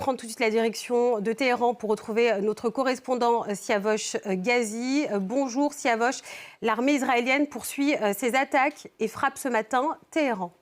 prendre tout de suite la direction de Téhéran pour retrouver notre correspondant Siavosh Ghazi. Bonjour Siavosh, l'armée israélienne poursuit ses attaques et frappe ce matin Téhéran.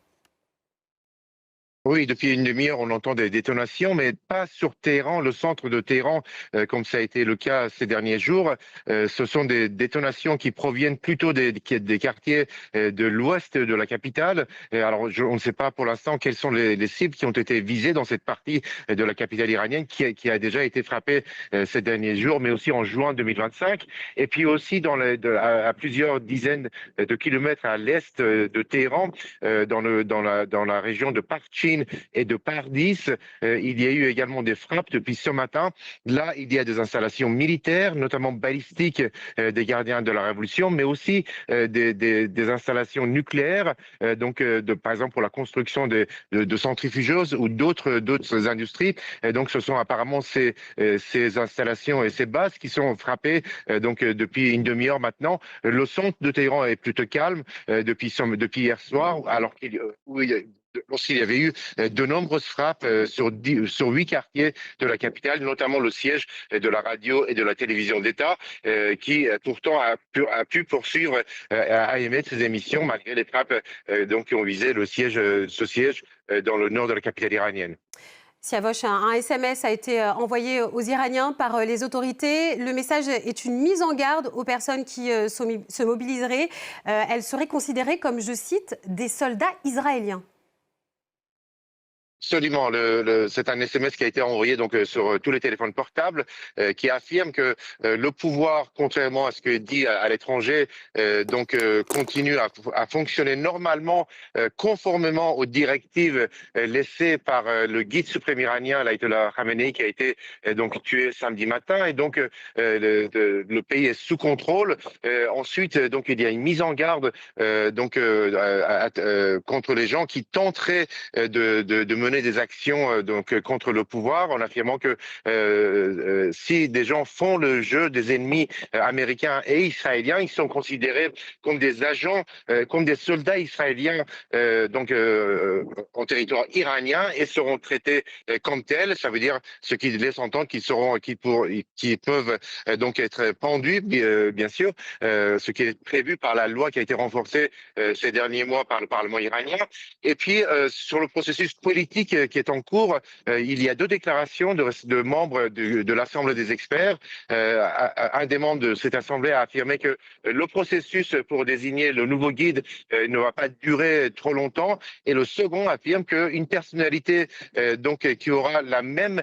Oui, depuis une demi-heure, on entend des détonations, mais pas sur Téhéran, le centre de Téhéran, comme ça a été le cas ces derniers jours. Ce sont des détonations qui proviennent plutôt des quartiers de l'ouest de la capitale. Alors, on ne sait pas pour l'instant quelles sont les cibles qui ont été visées dans cette partie de la capitale iranienne qui a déjà été frappée ces derniers jours, mais aussi en juin 2025. Et puis aussi à plusieurs dizaines de kilomètres à l'est de Téhéran, dans la région de Parchin et de Pardis. Il y a eu également des frappes depuis ce matin. Là, il y a des installations militaires, notamment balistiques des gardiens de la Révolution, mais aussi des installations nucléaires, par exemple pour la construction de centrifugeuses ou d'autres industries. Donc, ce sont apparemment ces installations et ces bases qui sont frappées depuis une demi-heure maintenant. Le centre de Téhéran est plutôt calme depuis hier soir, alors lorsqu'il y avait eu de nombreuses frappes sur 8 quartiers de la capitale, notamment le siège de la radio et de la télévision d'État, qui pourtant a pu poursuivre, à émettre ses émissions malgré les frappes qui ont visé ce siège dans le nord de la capitale iranienne. Siavosh, un SMS a été envoyé aux Iraniens par les autorités. Le message est une mise en garde aux personnes qui se mobiliseraient. Elles seraient considérées comme, je cite, des soldats israéliens. Absolument. C'est un SMS qui a été envoyé sur tous les téléphones portables, qui affirme que le pouvoir, contrairement à ce que dit à l'étranger, continue à fonctionner normalement, conformément aux directives laissées par le guide suprême iranien, l'Ayatollah Khamenei, qui a été tué samedi matin. Et le pays est sous contrôle. Ensuite, il y a une mise en garde contre les gens qui tenteraient de mener des actions contre le pouvoir, en affirmant que si des gens font le jeu des ennemis américains et israéliens, ils sont considérés comme des agents, comme des soldats israéliens en territoire iranien et seront traités comme tels. Ça veut dire ce qui laisse entendre qu'ils peuvent être pendus, bien sûr, ce qui est prévu par la loi qui a été renforcée ces derniers mois par le Parlement iranien. Et puis sur le processus politique qui est en cours, il y a deux déclarations de membres de l'Assemblée des experts. Un des membres de cette assemblée a affirmé que le processus pour désigner le nouveau guide ne va pas durer trop longtemps. Et le second affirme qu'une personnalité qui aura la même